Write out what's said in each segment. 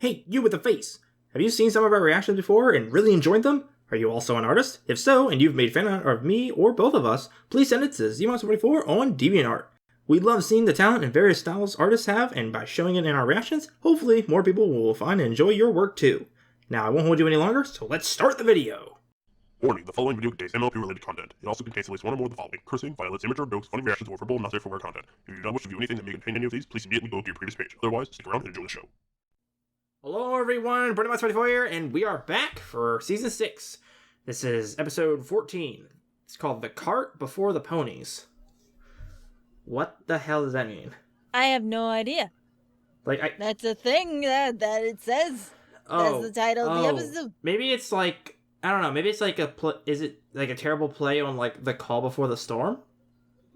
Hey, you with the face! Have you seen some of our reactions before and really enjoyed them? Are you also an artist? If so, and you've made fan art of me or both of us, please send it to ZMonster44 on DeviantArt. We love seeing the talent and various styles artists have, and by showing it in our reactions, hopefully more people will find and enjoy your work too. Now, I won't hold you any longer, so let's start the video! Warning, the following video contains MLP related content. It also contains at least one or more of the following: cursing, violence, immature jokes, funny reactions, or verbal not safe for work content. If you do not wish to view anything that may contain any of these, please immediately go to your previous page. Otherwise, stick around and enjoy the show. Hello everyone, Brony here, and we are back for Season 6. This is episode 14. It's called The Cart Before the Ponies. What the hell does that mean? I have no idea. That's a thing that it says. That's the title of the episode. Maybe it's like, I don't know, maybe it's like is it like a terrible play on like The Call Before the Storm?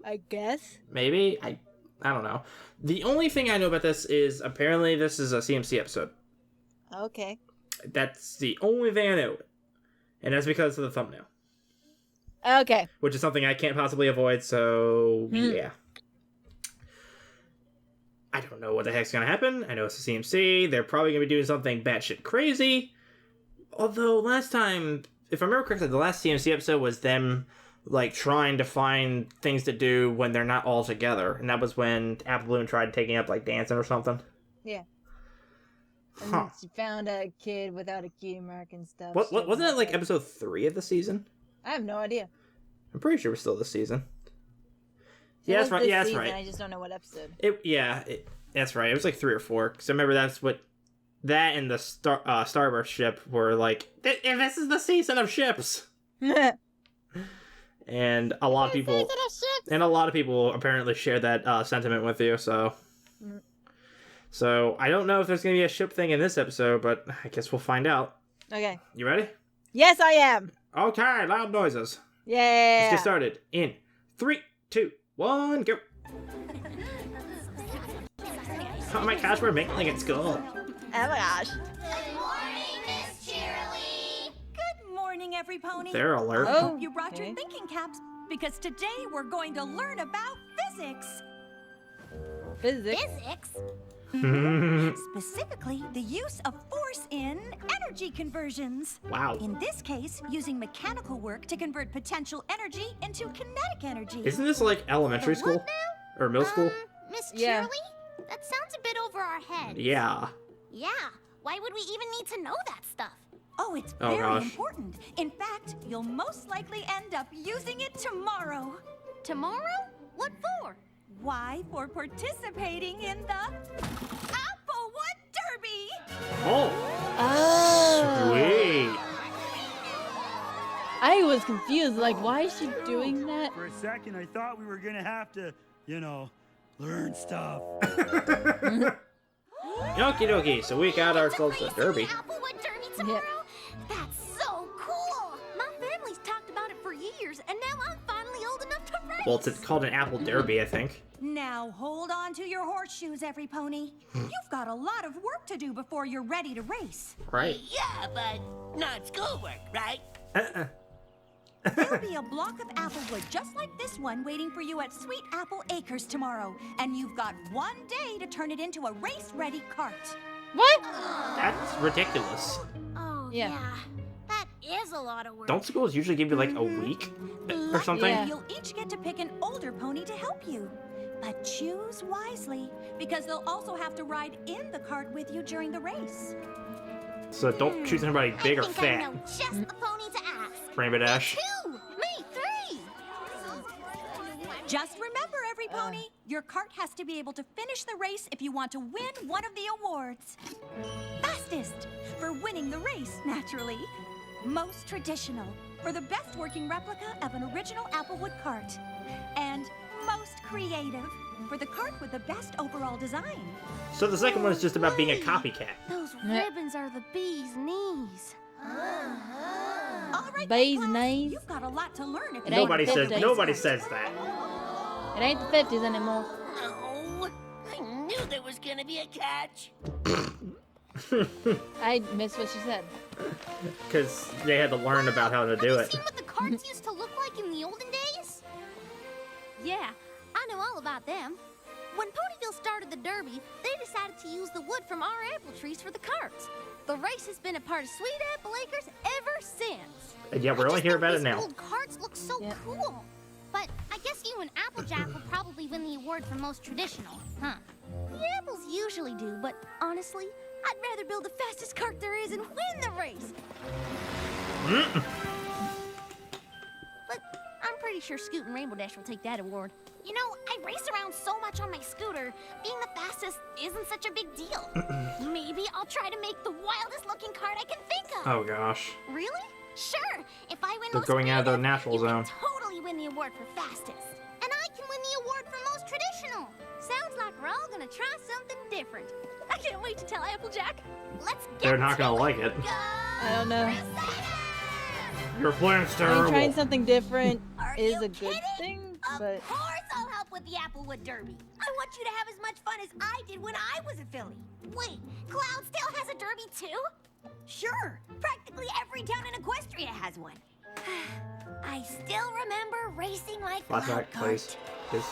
I guess. Maybe? I don't know. The only thing I know about this is apparently this is a CMC episode. Okay. That's the only thing I know. And that's because of the thumbnail. Okay. Which is something I can't possibly avoid, so yeah. I don't know what the heck's gonna happen. I know it's a CMC. They're probably gonna be doing something batshit crazy. Although last time, if I remember correctly, the last CMC episode was them like trying to find things to do when they're not all together. And that was when Apple Bloom tried taking up like dancing or something. Yeah. And then she found a kid without a cutie mark and stuff. What wasn't it like episode 3 of the season? I have no idea. I'm pretty sure we're still this season. Yeah, that's right. Yeah, that's right. I just don't know what episode. That's right. It was like 3 or 4. Because I remember that's what that and the Starburst ship were like. This is the season of ships. And a lot of people apparently share that sentiment with you. So I don't know if there's gonna be a ship thing in this episode, but I guess we'll find out. Okay. You ready? Yes, I am. Okay, loud noises. Yeah. Let's get started. In 3, 2, 1, go. Oh my gosh, we're mingling at school. Oh my gosh. Good morning, Miss Cheerilee. Good morning, every pony. They're alert. Oh, Hope you brought your thinking caps because today we're going to learn about physics. Physics. Specifically, the use of force in energy conversions. Wow. In this case, using mechanical work to convert potential energy into kinetic energy. Isn't this like elementary school? Or middle school? Miss Yeah. Cheerilee? That sounds a bit over our heads. Yeah. Yeah. Why would we even need to know that stuff? Oh, it's Oh, very gosh. important. In fact, you'll most likely end up using it tomorrow. Tomorrow? What for? Why? For participating in the Applewood Derby. Oh. Oh. Sweet. I was confused. Like, why is she doing that? For a second, I thought we were gonna have to, learn stuff. Okie dokie, so we got ourselves a Race in derby. the Applewood Derby tomorrow? That's so cool. My family's talked about it for years, and now I'm finally old enough to race. Well, it's called an apple derby, I think. Now hold on to your horseshoes, every pony. You've got a lot of work to do before you're ready to race. Right. Yeah, but not schoolwork, right? There'll be a block of applewood just like this one waiting for you at Sweet Apple Acres tomorrow. And you've got 1 day to turn it into a race-ready cart. What? That's ridiculous. Oh, Yeah. yeah. That is a lot of work. Don't schools usually give you like a week or something? Yeah. You'll each get to pick an older pony to help you. But choose wisely, because they'll also have to ride in the cart with you during the race. So don't choose anybody big or I think I fat. know just the pony to ask. Rainbow Dash. 2. Me 3. Just remember, every pony, your cart has to be able to finish the race if you want to win one of the awards. Fastest, for winning the race, naturally. Most traditional, for the best working replica of an original Applewood cart. And most creative, for the cart with the best overall design. So the second one is just about being a copycat. Those Yeah. ribbons are the bee's knees. All right, Bees' class, knees. you've got a lot to learn if It you ain't want to the Nobody 50s. says that. It ain't the 50s anymore. Oh, I knew there was gonna be a catch. I missed what she said. Because they had to learn about how to do Have you it. seen what the carts used to look like in the olden days? Yeah, I know all about them. When Ponyville started the derby, they decided to use the wood from our apple trees for the carts. The race has been a part of Sweet Apple Acres ever since. And yeah, we're only hearing about it now. These old carts look so cool. But I guess you and Applejack will probably win the award for most traditional, huh? The apples usually do, but honestly, I'd rather build the fastest cart there is and win the race. But I'm pretty sure Scoot and Rainbow Dash will take that award. You know, I race around so much on my scooter, being the fastest isn't such a big deal. Maybe I'll try to make the wildest looking cart I can think of. Oh gosh. Really? Sure. If I win They're most going out of the creative, natural you zone. can totally win the award for fastest. And I can win the award for most traditional. Sounds like we're all gonna try something different. I can't wait to tell Applejack. Let's get They're not gonna like it. I don't know. Your plan's I terrible. mean, trying something different is you a good kidding? thing, Of but course I'll help with the Applewood Derby. I want you to have as much fun as I did when I was a filly. Wait, Cloud still has a derby too? Sure, practically every town in Equestria has one. I still remember racing my Cloud Flashback, cart. please. This is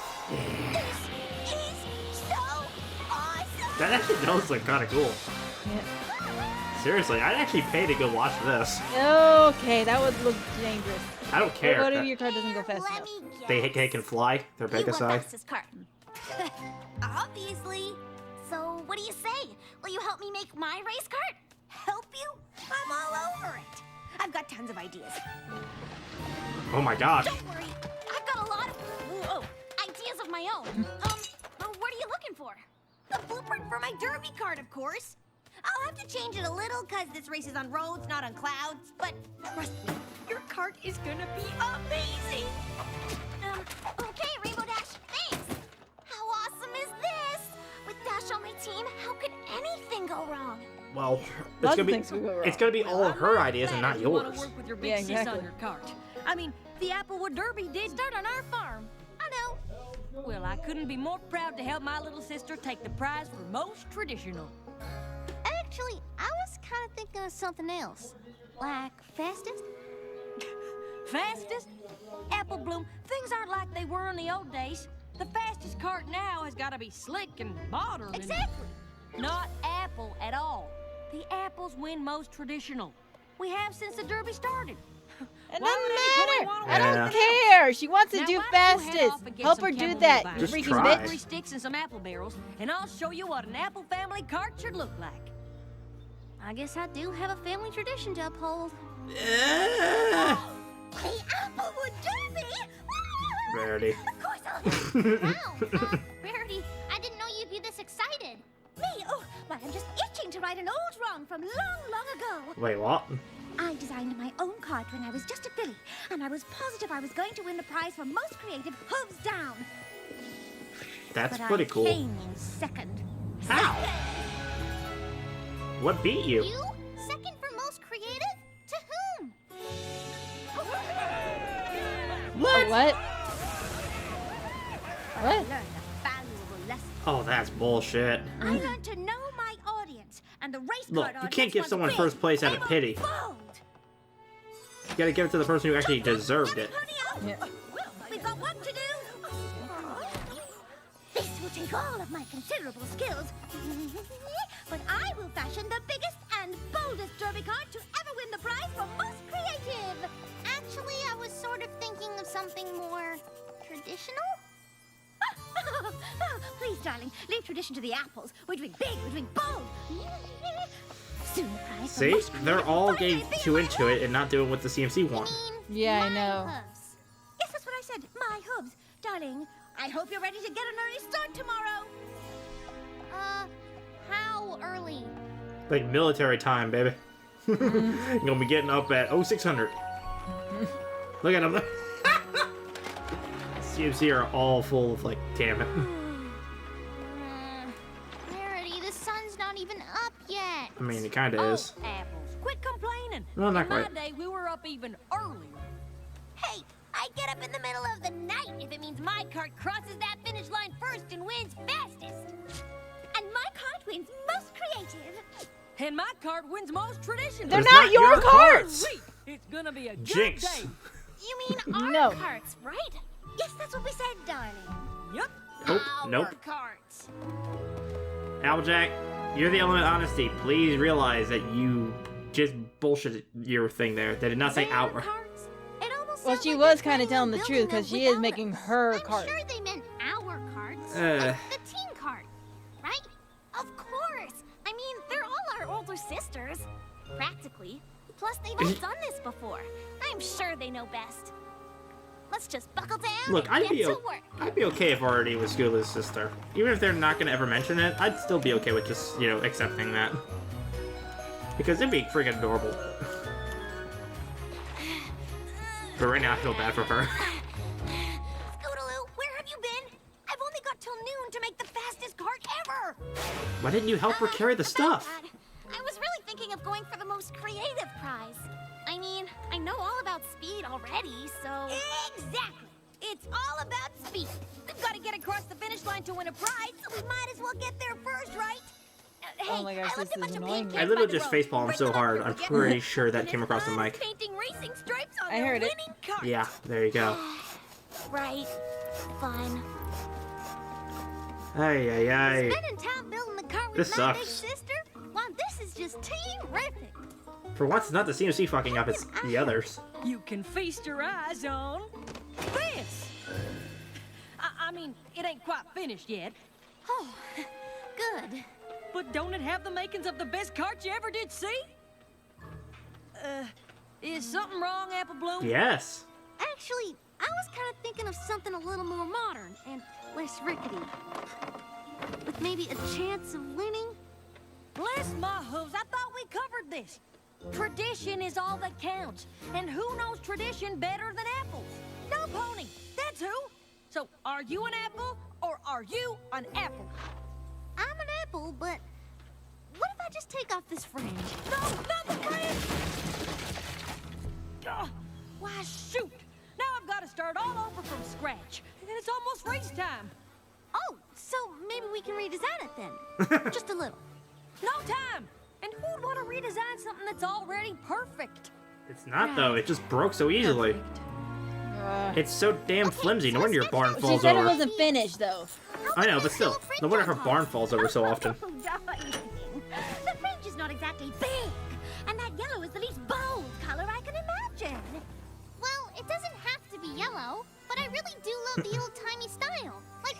so awesome! That actually does look kind of cool. yeah. Seriously, I'd actually pay to go watch this. Okay, that would look dangerous. I don't care. What if your car doesn't go fast Let enough? me guess. They can fly. They're You won Pegasus. fastest cart. Obviously. So, what do you say? Will you help me make my race cart? Help you? I'm all over it. I've got tons of ideas. Oh my gosh. Don't worry, I've got a lot of ideas of my own. What are you looking for? The blueprint for my derby cart, of course. I'll have to change it a little because this race is on roads, not on clouds. But trust me, your cart is gonna be amazing. Okay, Rainbow Dash, thanks. How awesome is this? With Dash on my team, how could anything go wrong? Well, Lots of things could go wrong. it's gonna be all of her ideas and not You want yours. to work with your big Yeah, sis exactly. on your cart. I mean, the Applewood Derby did start on our farm. I know. Well, I couldn't be more proud to help my little sister take the prize for most traditional. Actually, I was kind of thinking of something else. Like fastest? Fastest? Apple Bloom, things aren't like they were in the old days. The fastest cart now has got to be slick and modern. Exactly. And not Apple at all. The apples win most traditional. We have since the Derby started. It Why would anybody doesn't wanna matter. I win don't anything care. She wants to Now, do why don't you head fastest. off and get Help some her do Camel that. Vine? You Just freaking try. bitch. Hickory sticks and some apple barrels, and I'll show you what an apple family cart should look like. I guess I do have a family tradition to uphold. Yeah. The Applewood Derby! Rarity. Of course I'll help. Wow, Rarity, I didn't know you'd be this excited. Me? Oh, why, I'm just itching to right an old wrong from long, long ago. Wait, what? I designed my own cart when I was just a filly, and I was positive I was going to win the prize for most creative hooves down. That's But pretty I cool. came in second. How? What beat you? You? Second for most creative? To whom? What? What? I learned a valuable lesson. Oh, that's bullshit. I learned to know my audience, and the race Look, cart you audience can't give wants someone big, first place out of able, pity. bold. You gotta give it to the person who actually deserved it. Honey, Yeah. we've got work to do. This will take all of my considerable skills, but I will fashion the biggest and boldest derby cart to ever win the prize for most creative. Actually, I was sort of thinking of something more traditional. Please, darling, leave tradition to the apples. We're doing big, we're doing bold. Soon the prize for See? most creative They're all will getting finally be too my into it and not doing what the CMC want. Yeah, I my know. hooves. Yes, that's what I said. My hooves. Darling, I hope you're ready to get an early start tomorrow. How early? Like military time, baby. You're gonna be getting up at 0600. Look at them. CMC are all full of like, damn it. Rarity, the sun's not even up yet. I mean, it kinda Oh, is. apples, quit complaining. No, not in my quite. day, we were up even earlier. Hey, I get up in the middle of the night if it means my cart crosses that finish line first and wins fastest. And my cart wins most creative. And my cart wins most traditional. They're But it's not your carts! Sweet. It's gonna be a good Jinx. day. You mean our No. carts, right? Yes, that's what we said, darling. Yep. Nope, our nope. carts. Applejack, you're the element of honesty. Please realize that you just bullshit your thing there. They did not say Their our. carts? It almost Well, sounds she like was they're kind of telling planning the on truth building because them she is without making us. her I'm cart. sure they meant our carts, like the teen cart, right? Of course. I mean, they're all our older sisters, practically. Plus, they've all done this before. I'm sure they know best. Let's just buckle down Look, and I'd get be, to work. I'd be okay if already was Scootla's sister. Even if they're not going to ever mention it, I'd still be okay with just, you know, accepting that. Because it'd be freaking adorable. But right now, I feel bad for her. Scootaloo, where have you been? I've only got till noon to make the fastest cart ever. Why didn't you help her carry the About stuff? that, I was really thinking of going for the most creative prize. I mean, I know all about speed already, so... Exactly. It's all about speed. We've got to get across the finish line to win a prize, so we might as well get there first, right? Hey, Oh my gosh, I left this a bunch is of annoying paint me. I cans literally by the just road. facepalmed Bring so them up hard, here I'm to get pretty them. sure that And came it's across the fun mic. Painting racing stripes on I their heard it. winning cart. Yeah, there you go. Right. Fun. Ay, ay, ay. Spending time building the car with This my big sucks. sister? Well, this is just terrific. For once, it's not the CMC fucking up, it's the others. You can feast your eyes on this. I mean, it ain't quite finished yet, Oh, good. but don't it have the makings of the best cart you ever did see? Is something wrong, Apple Bloom? Yes. Actually, I was kind of thinking of something a little more modern and less rickety. With maybe a chance of winning. Bless my hooves, I thought we covered this. Tradition is all that counts, and who knows tradition better than apples? No, Pony, that's who. So, are you an apple, or are you an apple? I'm an apple, but what if I just take off this fringe? No, not the fringe! Why, shoot! Now I've got to start all over from scratch, and it's almost race time. Oh, so maybe we can redesign it then. Just a little. No time! And who'd want to redesign something that's already perfect? It's not, though. It just broke so easily. It's so damn flimsy. No wonder your barn She falls said it over. wasn't finished though. I know, but still. No wonder her barn falls over so often. Oh, darling. The fringe is not exactly big, and that yellow is the least bold color I can imagine. Well, it doesn't have to be yellow, but I really do love the old-timey style, like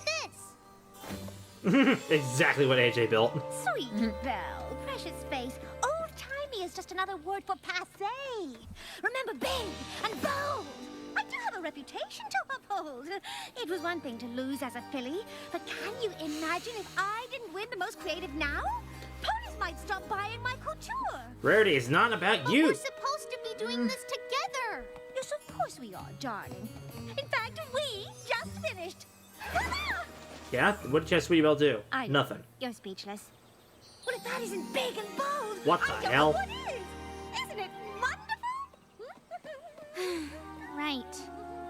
this. Exactly what AJ built. Sweet Belle, precious face. Old-timey is just another word for passé. Remember, big and bold. I do have a reputation to uphold. It was one thing to lose as a filly, but can you imagine if I didn't win the most creative now? Ponies might stop buying my couture. Rarity is not about But you. we're supposed to be doing this together. Yes, of course we are, darling. In fact, we just finished. Yeah? What did Sweetie Belle do? I- Nothing. You're speechless. What if that isn't big and bold? What the I don't hell? know what is. Isn't it wonderful? Right.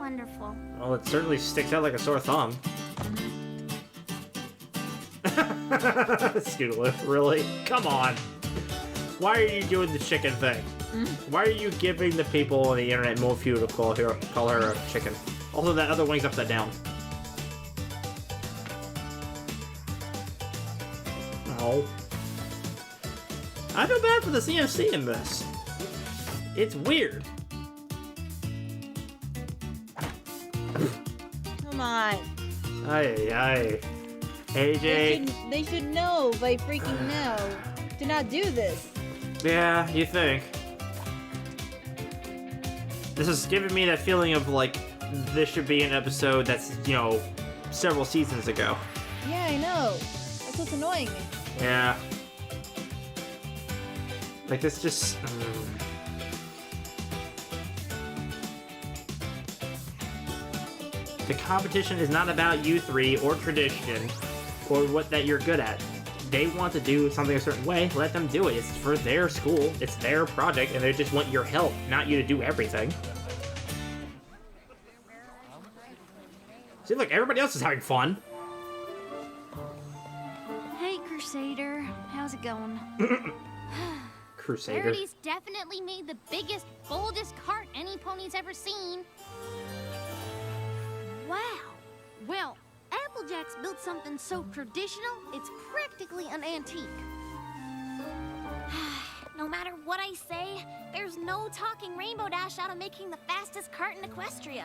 Wonderful. Well, it certainly sticks out like a sore thumb. Scootaloo, really? Come on. Why are you doing the chicken thing? Why are you giving the people on the internet more fuel to call her a chicken? Also, that other wing's upside down. Oh. I feel bad for the CMC in this. It's weird. Come on. Ay, ay. AJ. They should know by freaking now to not do this. Yeah, you think. This is giving me that feeling of like, this should be an episode that's, you know, several seasons ago. Yeah, I know. That's what's annoying me. Yeah. Like, this just... The competition is not about you three or tradition or what that you're good at. They want to do something a certain way, let them do it. It's for their school, it's their project, and they just want your help, not you to do everything. Seems like everybody else is having fun. Hey, Crusader. How's it going? Crusader. Rarity's definitely made the biggest, boldest cart any pony's ever seen. Wow. Well, Applejack's built something so traditional, it's practically an antique. No matter what I say, there's no talking Rainbow Dash out of making the fastest cart in Equestria.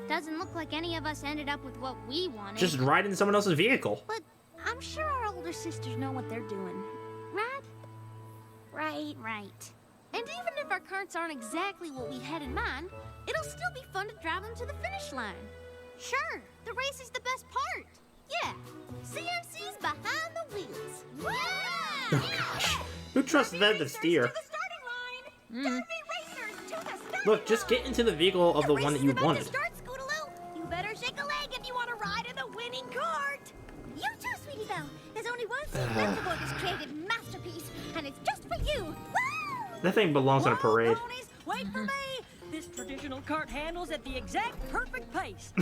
Doesn't look like any of us ended up with what we wanted. Just ride in someone else's vehicle. But I'm sure our older sisters know what they're doing. Right? Right. And even if our carts aren't exactly what we had in mind, it'll still be fun to drive them to the finish line. Sure, the race is the best part. Yeah, CMC's behind the wheels. Yeah! Oh gosh. Who trusts them to steer? Look, just get into the vehicle of the one that you wanted. You better shake a leg if you want to ride in the winning cart. You too, Sweetie Belle. There's only one seat left aboard this creative masterpiece, and it's just for you. Woo! That thing belongs on a parade. Ponies, wait for me. This traditional cart handles at the exact perfect pace.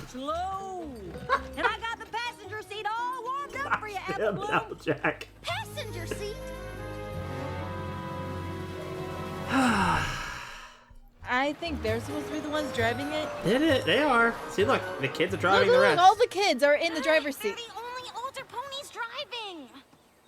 Slow. And I got the passenger seat all warmed up for you, Applejack. Passenger seat? I think they're supposed to be the ones driving it. They are. See, look, the kids are driving the Look, rest. all the kids are in the driver's seat. They're the only older ponies driving.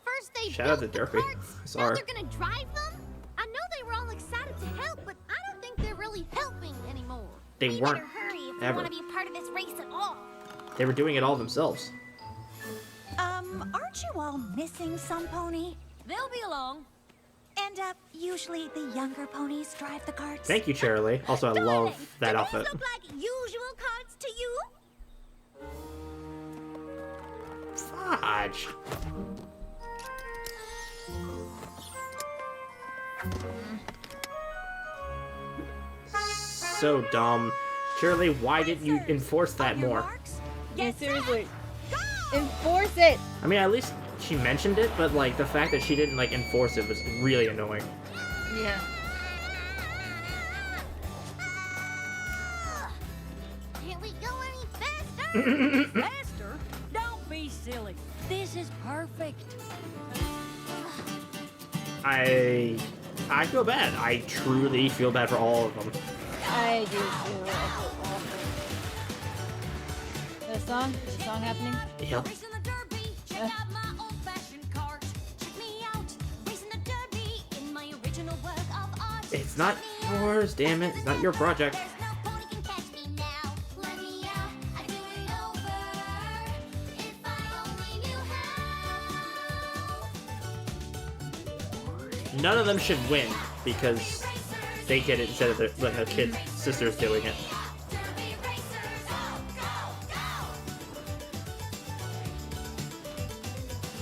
First they Shout out built to the Durfee. carts, now Sorry. they're gonna drive them? I know they were all excited to help, but I don't think they're really helping anymore. They We weren't better hurry if we ever. want to be a part of this race at all. They were doing it all themselves. Aren't you all missing some pony? They'll be along. And, usually the younger ponies drive the carts. Thank you, Charlie. Also, I love that Do outfit. these look like usual carts to you? Fudge. So dumb. Charlie, why didn't you enforce that more? Yeah, seriously. Enforce it! I mean, at least she mentioned it, but like the fact that she didn't like enforce it was really annoying. Yeah. Can't we go any faster? Faster? Don't be silly. This is perfect. I feel bad. I truly feel bad for all of them. I do too. The song? Is the song happening? Yep. Racing the Derby, check out my old-fashioned cart. Check me out, racing the Derby in my original work of art. It's not yours, damn it. It's not your project. There's no pony can catch me now. Let me out, I'd do it over if I only knew how. None of them should win because they did it instead of their kid sisters doing it. Derby racers, go, go, go!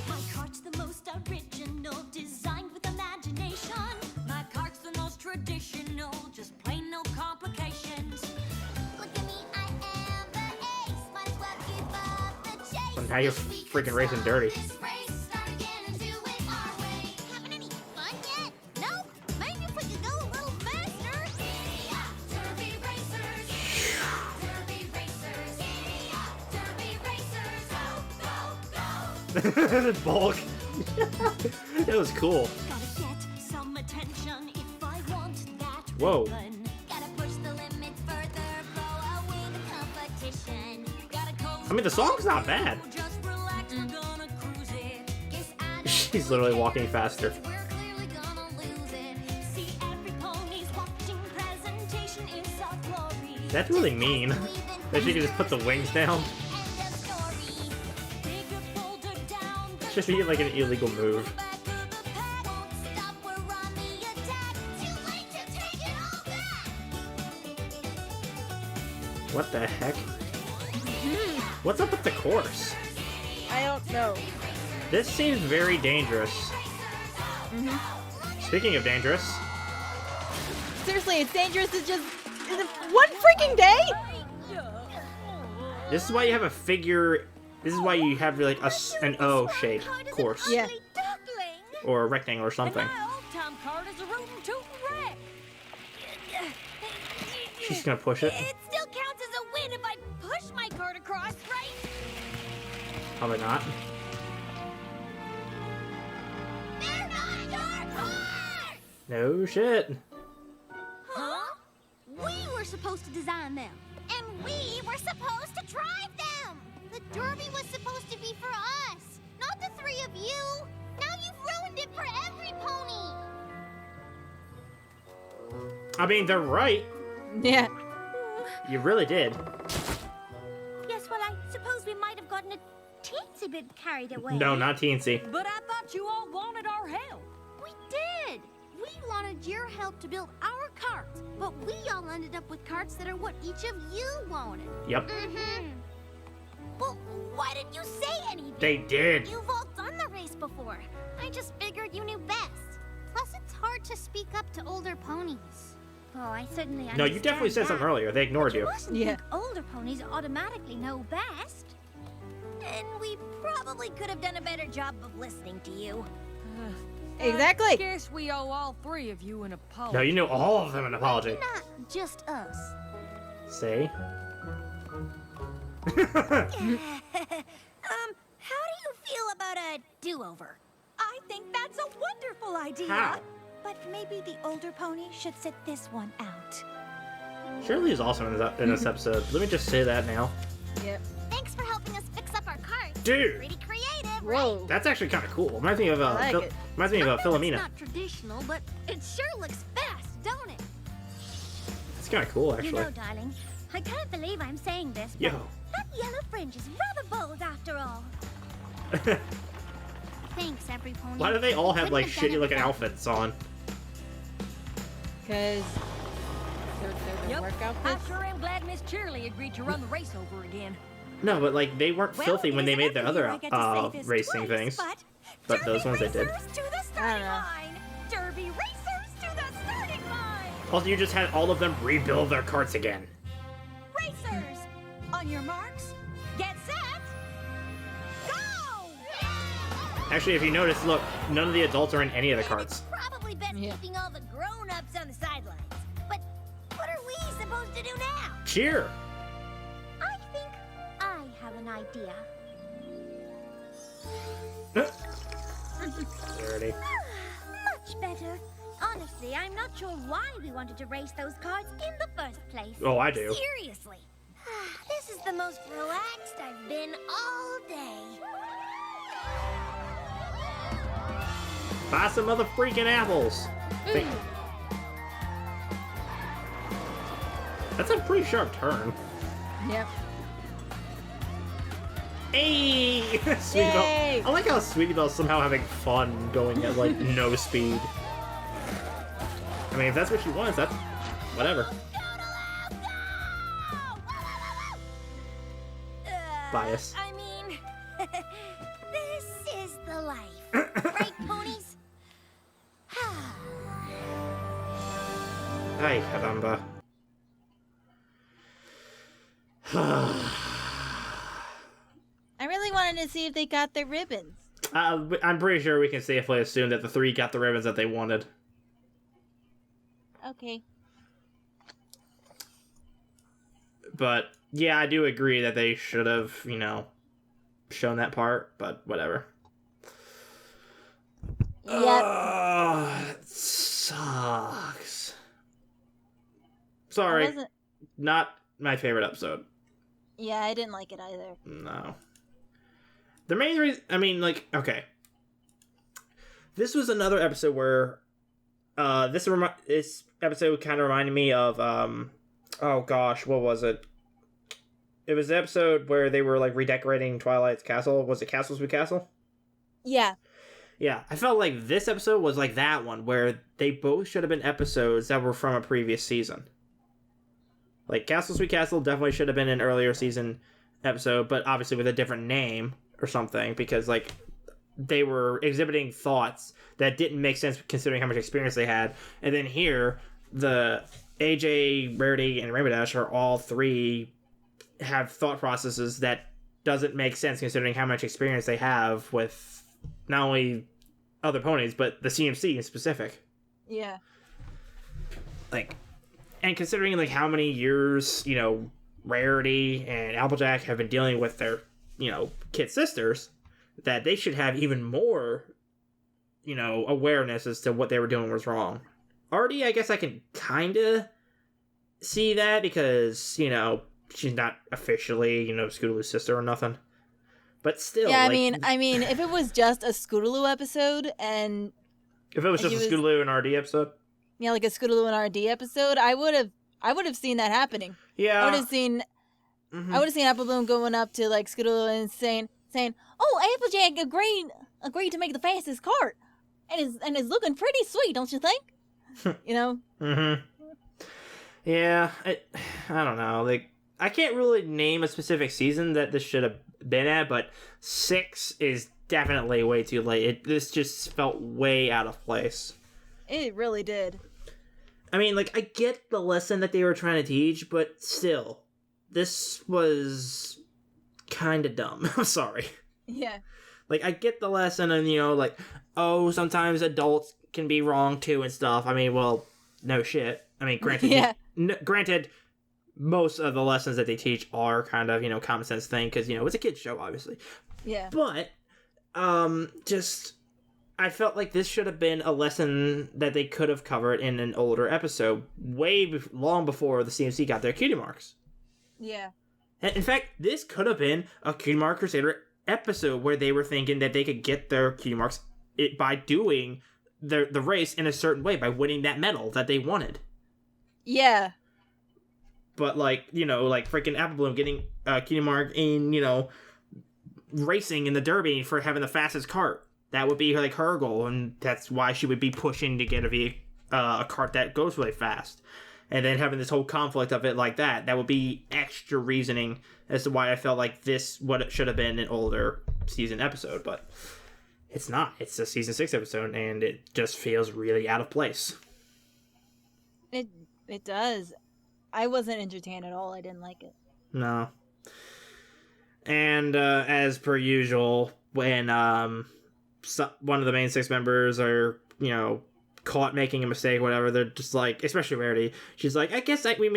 My cart's the most original, designed with imagination. My cart's the most traditional, just plain no complications. Look at me, I am the ace. Might as well give up the chase. Well, now you're freaking racing dirty. This race, start again and do it our way. Having any fun yet? Nope. Maybe if we could go a little faster. Giddy up, Derby racers. Giddy up, Derby racers. Giddy up, Derby racers. Go, go, go. Bulk. That was cool. Gotta get some attention if I want that Whoa. ribbon. Gotta push the limit further, blow away the competition. Gotta coast I mean, the song's not bad. just relax, we're gonna cruise it. Guess I know She's literally walking faster. we're clearly gonna lose it. See every pony's watching presentation in soft glory. That's really mean. That she could just put the wings down. End of story. Dig a boulder down the Should be like an illegal move. back of the pack. Won't stop, we're on the attack. Too late to take it all back. What the heck? What's up with the course? I don't know. This seems very dangerous. Speaking of dangerous, Seriously, it's dangerous to just... One freaking day? this is why you have a figure. This is why you have like an O-shaped course. Yeah. Or a rectangle or something. My old-time cart is a rootin' tootin' wreck. She's gonna push it. It still counts as a win if I push my cart across, right? Probably not. They're not your cars! No shit. Huh? We were supposed to design them, and we were supposed to drive them. The derby was supposed to be for us, not the three of you. Now you've ruined it for every pony. I mean, they're right. Yeah. You really did. Yes, well, I suppose we might have gotten a teensy bit carried away. No, not teensy. But I thought you all wanted our help. We did. We wanted your help to build our carts, but we all ended up with carts that are what each of you wanted. Yep. Mm-hmm. Well, why didn't you say anything? They did. You've all done the race before. I just figured you knew best. Plus, it's hard to speak up to older ponies. Oh, I certainly understand. No, you definitely said something earlier. They ignored you. Yeah. Think older ponies automatically know best. And we probably could have done a better job of listening to you. Exactly. I guess we owe all three of you an apology. No, you know all of them an apology. Not just us. See? How do you feel about a do-over? I think that's a wonderful idea. How? But maybe the older pony should sit this one out. Shirley is awesome in this episode. Let me just say that now. Yep. Thanks for helping us fix up our cart. Dude! Pretty creative, Whoa. right? That's actually kind of cool. Reminds me of I like it. Philomena. It's not traditional, but it sure looks fast, don't it? It's kind of cool, actually. You know, darling, I can't believe I'm saying this, but Yo. that yellow fringe is rather bold after all. Thanks, every pony. Why do they all have like Couldn't have done shitty it looking without outfits on? Because they're the Yep. work I outfits. sure am glad Miss Cheerily agreed to run the race over again. No, but like they weren't Well, filthy when it they isn't made their every year other I get to say this racing twice, things. But But those ones they did. Racers to the I don't starting know. line. Derby racers to the starting line. Also, you just had all of them rebuild their carts again. Racers, on your marks, get set, go! Actually, if you notice, look, none of the adults are in any of the carts. Probably best Yeah. keeping all the grown-ups on the sidelines. But what are we supposed to do now? Cheer! I think I have an idea. Dirty. Much better. Honestly, I'm not sure why we wanted to race those carts in the first place. Oh, I do. Seriously. This is the most relaxed I've been all day. Buy some other freaking apples. That's a pretty sharp turn. Yep. Hey! Sweetie Yay! Belle. I like how Sweetie Belle's somehow having fun going at like no speed. I mean, if that's what she wants, that's whatever. Bias. I mean, this is the life. Right, ponies? Ay, caramba. I really wanted to see if they got their ribbons. I'm pretty sure we can safely assume that the three got the ribbons that they wanted. Okay. But, yeah, I do agree that they should have, you know, shown that part, but whatever. Yep. That sucks. Sorry, not my favorite episode. Yeah, I didn't like it either. No. The main reason, I mean, like, okay. This was another episode where, this episode kind of reminded me of, oh gosh, what was it? It was the episode where they were, like, redecorating Twilight's castle. Was it Castle Sweet Castle? Yeah. Yeah, I felt like this episode was like that one, where they both should have been episodes that were from a previous season. Like, Castle Sweet Castle definitely should have been an earlier season episode, but obviously with a different name or something, because, like, they were exhibiting thoughts that didn't make sense considering how much experience they had. And then here, the AJ, Rarity, and Rainbow Dash are all three have thought processes that doesn't make sense considering how much experience they have with not only other ponies, but the CMC in specific. Yeah. Like, and considering, like, how many years, you know, Rarity and Applejack have been dealing with their, you know, kid sisters, that they should have even more, you know, awareness as to what they were doing was wrong. Artie, I guess I can kind of see that because, you know, she's not officially, Scootaloo's sister or nothing. But still, yeah. I mean, if it was just a Scootaloo episode, and if it was just a Scootaloo and RD episode, yeah, like a Scootaloo and RD episode, I would have seen that happening. Yeah, I would have seen Apple Bloom going up to like Scootaloo and saying, "Oh, Applejack agreed to make the fastest cart, and is looking pretty sweet, don't you think?" Mm-hmm. Yeah, I don't know. Like, I can't really name a specific season that this should have been at, but 6 is definitely way too late. This just felt way out of place. It really did. I mean, like, I get the lesson that they were trying to teach, but still, this was kind of dumb. I'm sorry. Yeah. Like, I get the lesson, and, like, oh, sometimes adults can be wrong, too, and stuff. I mean, well, no shit. I mean, granted, yeah. Granted, most of the lessons that they teach are kind of, common sense thing, because, it's a kid's show, obviously. Yeah. But, I felt like this should have been a lesson that they could have covered in an older episode, long before the CMC got their cutie marks. Yeah. In fact, this could have been a Cutie Mark Crusader episode where they were thinking that they could get their cutie marks by doing the race in a certain way, by winning that medal that they wanted. Yeah. But, like, freaking Apple Bloom getting a cutie mark in, racing in the Derby for having the fastest cart. That would be, like, her goal, and that's why she would be pushing to get a cart that goes really fast. And then having this whole conflict of it like that would be extra reasoning as to why I felt like what it should have been an older season episode, but it's not. It's a season 6 episode, and it just feels really out of place. It does. I wasn't entertained at all. I didn't like it. No. And as per usual, when one of the main 6 members are, caught making a mistake, whatever, they're just like, especially Rarity, she's like, I guess we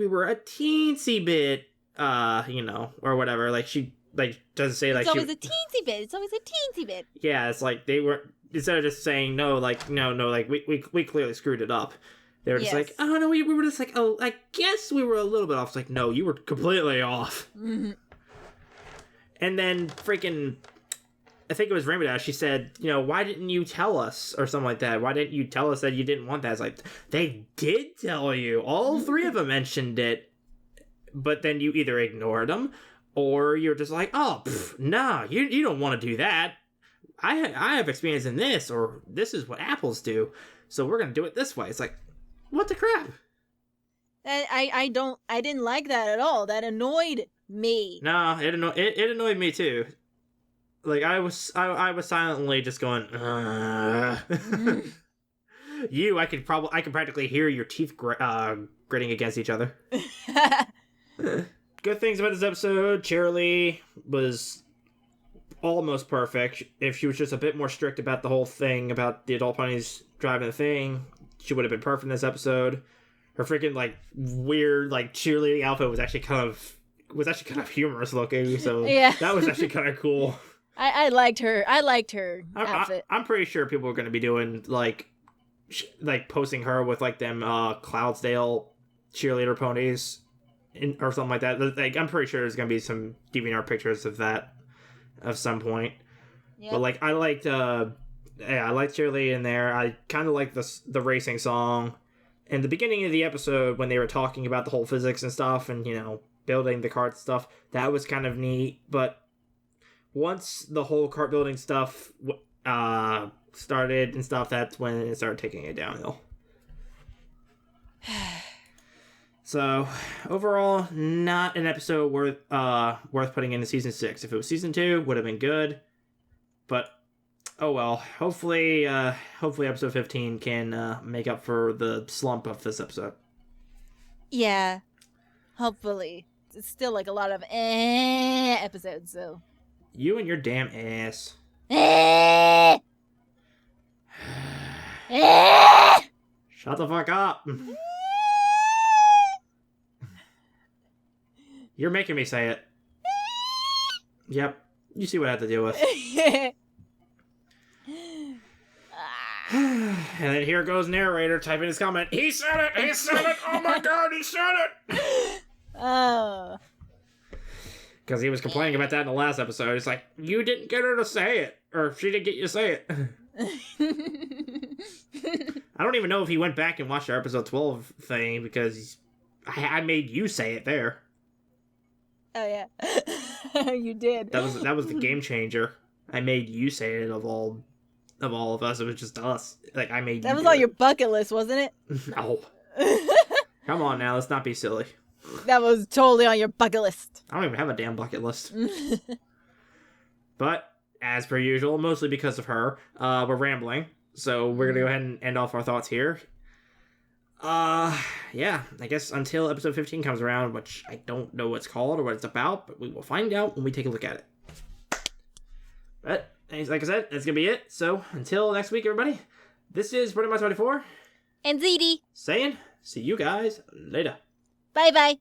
were a teensy bit, or whatever. Like, she, like, doesn't say, like, it's always a teensy bit. Yeah, it's like, they were, instead of just saying, no, like, we clearly screwed it up. They were just like, oh, no, we were just like, oh, I guess we were a little bit off. It's like, no, you were completely off. Mm-hmm. And then freaking, I think it was Rainbow Dash, she said, why didn't you tell us? Or something like that. Why didn't you tell us that you didn't want that? It's like, they did tell you. All 3 of them mentioned it. But then you either ignored them, or you're just like, oh, nah, you don't want to do that. I have experience in this, or this is what apples do, so we're going to do it this way. It's like, what the crap? I didn't like that at all. That annoyed me. No, it annoyed me too. Like, I was silently just going, I could practically hear your teeth gritting against each other. Good things about this episode: Cheerilee was almost perfect. If she was just a bit more strict about the whole thing about the adult ponies driving the thing, she would have been perfect in this episode. Her freaking, like, weird, like, cheerleading outfit was actually kind of humorous looking, so yeah. That was actually kind of cool. I liked her outfit. I'm pretty sure people are going to be doing, like posting her with, like, them Cloudsdale cheerleader ponies or something like that. Like, I'm pretty sure there's going to be some DeviantArt pictures of that at some point. Yep. But, like, I liked Cheerilee in there. I kind of liked the racing song. In the beginning of the episode, when they were talking about the whole physics and stuff and, building the cart stuff, that was kind of neat. But once the whole cart building stuff started and stuff, that's when it started taking it downhill. So, overall, not an episode worth putting into season 6. If it was season 2, would have been good. But, oh well. Hopefully episode 15 can make up for the slump of this episode. Yeah. Hopefully. It's still, like, a lot of episodes, so. You and your damn ass. Shut the fuck up. You're making me say it. Yep. You see what I have to deal with. And then here goes narrator typing his comment. He said it! He said it! Oh my god, he said it! Oh. Because he was complaining about that in the last episode. It's like, you didn't get her to say it. Or she didn't get you to say it. I don't even know if he went back and watched our episode 12 thing, because I made you say it there. Oh, yeah. You did. That was the game changer. I made you say it of all of us. It was just us. Like, I made that you was do on it. your bucket list, wasn't it? No. Come on now, let's not be silly. That was totally on your bucket list. I don't even have a damn bucket list. But, as per usual, mostly because of her, we're rambling. So we're gonna go ahead and end off our thoughts here. Yeah, I guess until episode 15 comes around, which I don't know what it's called or what it's about, but we will find out when we take a look at it. But, like I said, that's gonna be it. So, until next week, everybody, this is Brony 24 And ZD. saying, see you guys later. Bye-bye.